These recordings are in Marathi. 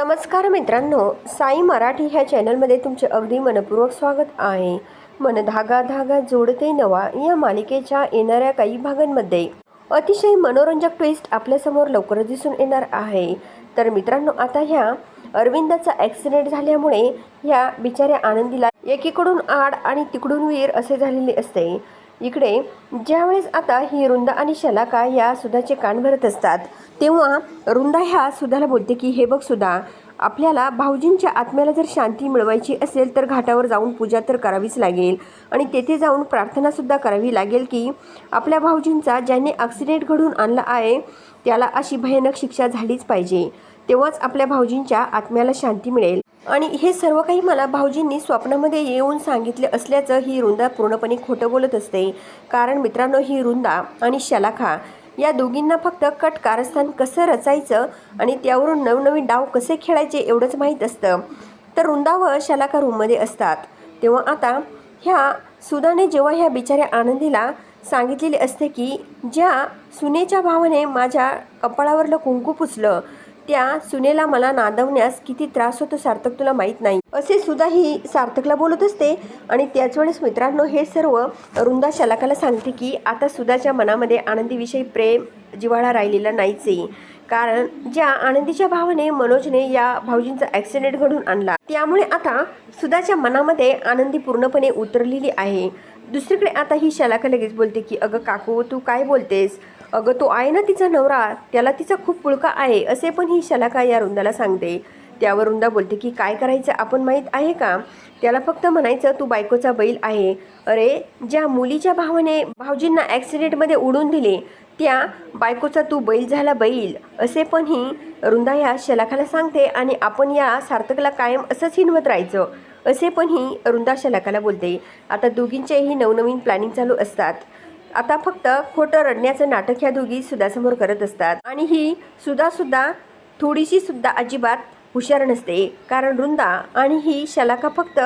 नमस्कार मित्रांनो, साई मराठी ह्या चॅनलमध्ये तुमचे अगदी मनपूर्वक स्वागत आहे. मन धागा धागा जोडते नवा या मालिकेच्या येणाऱ्या काही भागांमध्ये अतिशय मनोरंजक ट्विस्ट आपल्यासमोर लवकरच दिसून येणार आहे. तर मित्रांनो, आता ह्या अरविंदाचा ॲक्सिडेंट झाल्यामुळे ह्या बिचाऱ्या आनंदीला एकीकडून आड आणि तिकडून वीर असे झालेले असते. इकडे ज्यावेळेस आता ही रुंदा आणि शलाका या सुधाचे कान भरत असतात, तेव्हा रुंदा ह्या सुधाला बोलते की हे बघ सुधा, आपल्याला भाऊजींच्या आत्म्याला जर शांती मिळवायची असेल तर घाटावर जाऊन पूजा तर करावीच लागेल आणि तेथे जाऊन प्रार्थनासुद्धा करावी लागेल की आपल्या भाऊजींचा ज्याने ॲक्सिडेंट घडून आणला आहे त्याला अशी भयानक शिक्षा झालीच पाहिजे. तेव्हाच आपल्या भाऊजींच्या आत्म्याला शांती मिळेल. आणि हे सर्व काही मला भाऊजींनी स्वप्नामध्ये येऊन सांगितले असल्याचं ही रुंदा पूर्णपणे खोटं बोलत असते. कारण मित्रांनो, ही रुंदा आणि शलाका या दोघींना फक्त कट कारस्थान कसं रचायचं आणि त्यावरून नवनवीन डाव कसे खेळायचे एवढंच माहीत असतं. तर रुंदा व शलाका रूममध्ये असतात, तेव्हा आता ह्या सुधाने जेव्हा ह्या बिचाऱ्या आनंदीला सांगितलेले असते की ज्या सुनेच्या भावाने माझ्या कपाळावरलं कुंकू पुसलं त्या सुनेला मला नादवण्यास किती त्रास होतो सार्थक तुला माहीत नाही, असे सुद्धा ही सार्थकला बोलत असते. आणि त्याच वेळेस मित्रांनो, हे सर्व रुंदा शलाकाला सांगते की आता सुधाच्या मनामध्ये आनंदीविषयी प्रेम जिव्हाळा राहिलेला नाहीच आहे. कारण ज्या आनंदीच्या भावाने मनोजने या भाऊजींचा ॲक्सिडेंट घडून आणला त्यामुळे आता सुधाच्या मनामध्ये आनंदी पूर्णपणे उतरलेली आहे. दुसरीकडे आता ही शलाका लगेच बोलते की अगं काकू, तू काय बोलतेस? अगं तो आहे ना तिचा नवरा, त्याला तिचा खूप पुळका आहे, असे पण ही शलाका या रुंदाला सांगते. त्यावर रुंदा बोलते की काय करायचं आपण माहीत आहे का? त्याला फक्त म्हणायचं तू बायकोचा बैल आहे. अरे, ज्या मुलीच्या भावाने भाऊजींना ॲक्सिडेंटमध्ये उडून दिले त्या बायकोचा तू बैल झाला बैल, असे पण ही रुंदा या शलाकाला सांगते. आणि आपण या सार्थकला कायम असंच हिनवत राहायचं, असे पण ही रुंदा शलाकाला बोलते. आता दोघींचेही नवनवीन प्लॅनिंग चालू असतात. आता फक्त खोटं रडण्याचं नाटक ह्या दोघी सुधासमोर करत असतात. आणि ही सुद्धा थोडीशी सुद्धा अजिबात हुशार नसते. कारण रुंदा आणि ही शलाका फक्त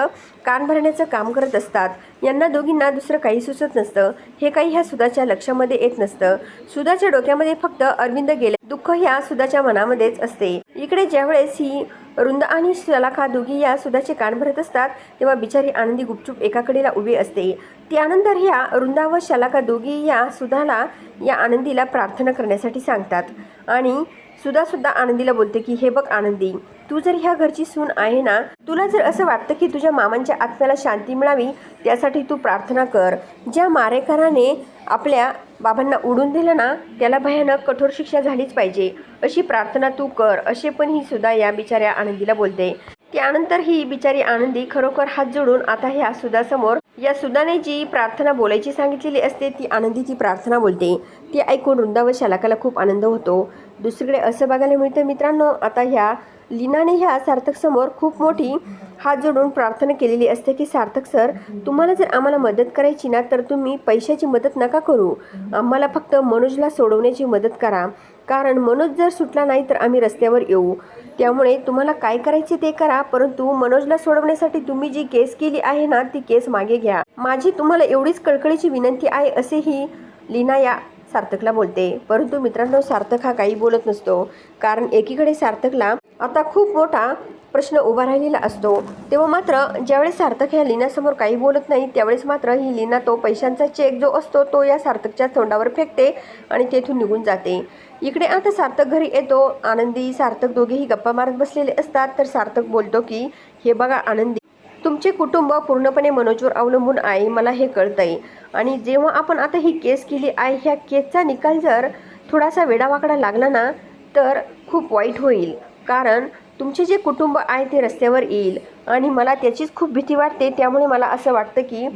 कान भरण्याचं काम करत असतात. यांना दोघींना दुसरं काही सुचत नसतं. हे काही ह्या सुधाच्या लक्षामध्ये येत नसतं. सुधाच्या डोक्यामध्ये फक्त अरविंद गेले दुःख ह्या सुधाच्या मनामध्येच असते. इकडे ज्यावेळेस ही रुंदा आणि शलाका दोघी या सुधाचे कान भरत असतात तेव्हा बिचारी आनंदी गुपचूप एका कडेला उभी असते. त्यानंतर ह्या रुंदा व शलाका दोघी या सुधाला या आनंदीला प्रार्थना करण्यासाठी सांगतात. आणि सुद्धा आनंदीला बोलते की हे बघ आनंदी, तू जर ह्या घरची सून आहे ना, तुला जर असं वाटतं की तुझ्या मामांच्या आत्म्याला शांती मिळावी त्यासाठी तू प्रार्थना कर. ज्या मारेकराने आपल्या बाबांना उडून दिलं ना त्याला भयानक कठोर शिक्षा झालीच पाहिजे, अशी प्रार्थना तू कर, असे पण ही सुद्धा या बिचाऱ्या आनंदीला बोलते. त्यानंतर ही बिचारी आनंदी खरोखर हात जोडून आता ह्या सुधासमोर या सुधाने जी प्रार्थना बोलायची सांगितलेली असते ती आनंदी ती प्रार्थना बोलते. ती ऐकून रुंदा व शलाकाला खूप आनंद होतो. दुसरीकडे असं बघायला मिळतं मित्रांनो, आता ह्या लीनाने ह्या सार्थक समोर खूप मोठी हात जोडून प्रार्थना केलेली असते की सार्थक सर, तुम्हाला जर आम्हाला मदत करायची ना तर तुम्ही पैशाची मदत नका करू, आम्हाला फक्त मनोजला सोडवण्याची मदत करा. कारण मनोज जर सुटला नाही तर आम्ही रस्त्यावर येऊ. त्यामुळे तुम्हाला काय करायचे ते करा, परंतु मनोजला सोडवण्यासाठी तुम्ही जी केस केली आहे ना ती केस मागे घ्या. माझी तुम्हाला एवढीच कळकळीची विनंती आहे, असे ही लीना या सार्थकला बोलते. परंतु मित्रांनो, सार्थक हा काही बोलत नसतो. कारण एकीकडे सार्थकला आता खूप मोठा प्रश्न उभा राहिलेला असतो. तेव्हा मात्र ज्यावेळेस सार्थक ह्या लीनासमोर काही बोलत नाही त्यावेळेस मात्र ही लीना तो पैशांचा चेक जो असतो तो या सार्थकच्या तोंडावर फेकते आणि तेथून निघून जाते. इकडे आता सार्थक घरी येतो. आनंदी सार्थक दोघेही गप्पा मारत बसलेले असतात. तर सार्थक बोलतो की हे बघा आनंदी, तुमचे कुटुंब पूर्णपणे मनोजवर अवलंबून आहे, मला हे कळतंय. आणि जेव्हा आपण आता ही केस केली आहे, ह्या केसचा निकाल जर थोडासा वेडावाकडा लागला ना तर खूप वाईट होईल. कारण तुमचे जे कुटुंब आहे ते रस्त्यावर येईल आणि मला त्याचीच खूप भीती वाटते. त्यामुळे मला असं वाटतं की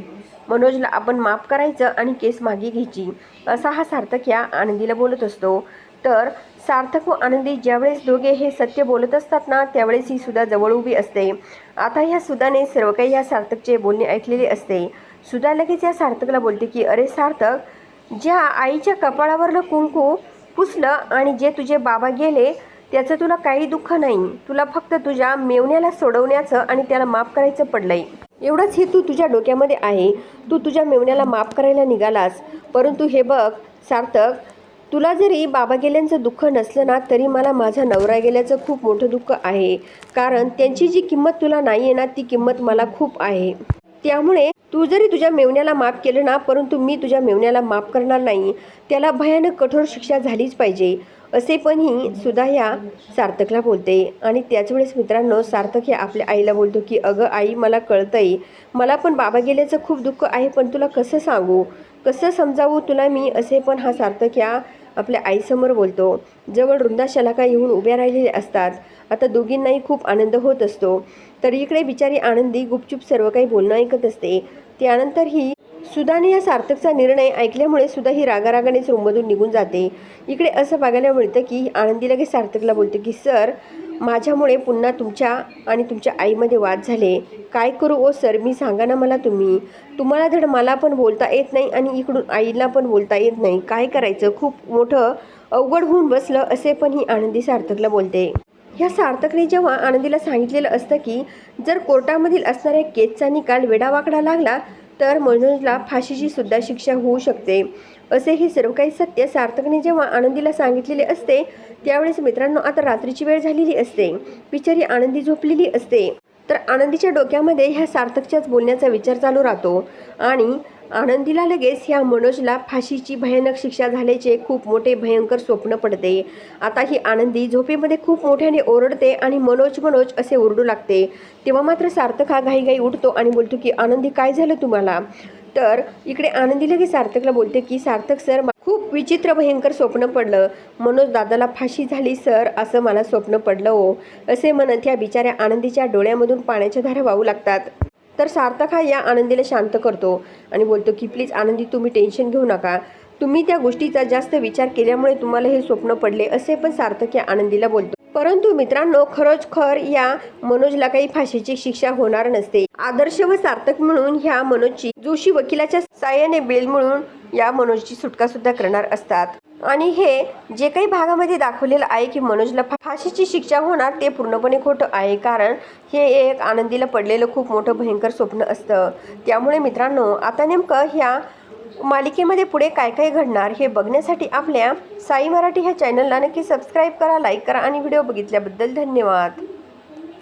मनोजला आपण माफ करायचं आणि केस मागे घ्यायची, असा हा सार्थक या आनंदीला बोलत असतो. तर सार्थक व आनंदी ज्यावेळेस दोघे हे सत्य बोलत असतात ना त्यावेळेस ही सुधा जवळ उभी असते. आता ह्या सुधाने सर्व काही या सार्थकचे बोलणे ऐकलेले असते. सुधा लगेच या सार्थकला बोलते की अरे सार्थक, ज्या आईच्या कपाळावरलं कुंकू पुसलं आणि जे तुझे बाबा गेले त्याचं तुला काही दुःख नाही, तुला फक्त तुझ्या मेवण्याला सोडवण्याचं आणि त्याला माफ करायचं पडलंय. एवढंच हेतू तुझ्या डोक्यामध्ये आहे. तू तुझ्या मेवण्याला माफ करायला निघालास. परंतु हे बघ सार्थक, तुला जरी बाबा गेल्यांचं दुःख नसलं ना तरी मला माझा नवरा गेल्याचं खूप मोठं दुःख आहे, कारण त्यांची जी किंमत तुला नाही आहे ना ती किंमत मला खूप आहे. त्यामुळे तू जरी तुझ्या मेवण्याला माफ केलं ना, परंतु मी तुझ्या मेवण्याला माफ करणार नाही. त्याला भयानक कठोर शिक्षा झालीच पाहिजे, असे पण ही सुद्धा ह्या सार्थकला बोलते. आणि त्याच वेळेस मित्रांनो, सार्थक हे आपल्या आईला बोलतो की अगं आई, मला कळतंय, मला पण बाबा गेल्याचं खूप दुःख आहे, पण तुला कसं सांगू, कसं समजावू तुला मी, असे पण हा सार्थक ह्या आपल्या आईसमोर बोलतो. जवळ वृंदा शलाका येऊन उभ्या राहिलेल्या असतात. आता दोघींनाही खूप आनंद होत असतो. तर इकडे बिचारी आनंदी गुपचूप सर्व काही बोलणं ऐकत असते. त्यानंतर ही सुधाने या सार्थकचा निर्णय ऐकल्यामुळे सुद्धा ही रागारागानेच रूममधून निघून जाते. इकडे असं बघायला मिळतं की आनंदी लगेच सार्थकला बोलते की सर, माझ्यामुळे पुन्हा तुमच्या आणि तुमच्या आईमध्ये वाद झाले. काय करू ओ सर, मी सांगा ना मला तुम्ही. तुम्हाला धड मला पण बोलता येत नाही आणि इकडून आईला पण बोलता येत नाही. काय करायचं, खूप मोठं अवघड होऊन बसलं, असे पण ही आनंदी सार्थकला बोलते. ह्या सार्थकने जेव्हा आनंदीला सांगितलेलं असतं की जर कोर्टामधील असणाऱ्या केसचा निकाल वेडावाकडा लागला तर मनोजला फाशीची सुद्धा शिक्षा होऊ शकते, असे हे सर्व काही सत्य सार्थकने जेव्हा आनंदीला सांगितलेले असते, त्यावेळेस मित्रांनो आता रात्रीची वेळ झालेली असते. बिचारी आनंदी झोपलेली असते. तर आनंदीच्या डोक्यामध्ये ह्या सार्थकच्याच बोलण्याचा विचार चालू राहतो आणि आनंदीला लगेच ह्या मनोजला फाशीची भयानक शिक्षा झाल्याचे खूप मोठे भयंकर स्वप्न पडते. आता ही आनंदी झोपेमध्ये खूप मोठ्याने ओरडते आणि मनोज मनोज असे ओरडू लागते. तेव्हा मात्र सार्थक हा घाईघाई उठतो आणि बोलतो की आनंदी, काय झालं तुम्हाला. तर इकडे आनंदी लगेच सार्थकला बोलते की सार्थक सर, खूप विचित्र भयंकर स्वप्न पडलं. मनोज दादाला फाशी झाली सर, असं मला स्वप्न पडलं हो, असे म्हणत ह्या बिचाऱ्या आनंदीच्या डोळ्यामधून पाण्याच्या धारा वाहू लागतात. तर सार्थक हा या आनंदीला शांत करतो आणि बोलतो की प्लीज आनंदी, तुम्ही टेन्शन घेऊ नका, तुम्ही त्या गोष्टीचा जास्त विचार केल्यामुळे तुम्हाला हे स्वप्न पडले, असे पण सार्थक या आनंदीला बोलतो. परंतु मित्रांनो, खरोखर या मनोजला काही फाशीची शिक्षा होणार नसते. आदर्श व सार्थक म्हणून ह्या मनोजची जोशी वकिलाच्या साहाय्याने बेल मिळून या मनोजची सुटका सुद्धा करणार असतात. आणि हे जे काही भागामध्ये दाखवलेलं आहे की मनोजला फाशीची शिक्षा होणार, ते पूर्णपणे खोटं आहे, कारण हे एक आनंदीला पडलेलं खूप मोठं भयंकर स्वप्न असतं. त्यामुळे मित्रांनो, आता नेमकं ह्या मालिकेमध्ये पुढे काय काय घडणार हे बघण्यासाठी आपल्या साई मराठी ह्या चॅनलला नक्की सबस्क्राईब करा, लाईक करा आणि व्हिडिओ बघितल्याबद्दल धन्यवाद.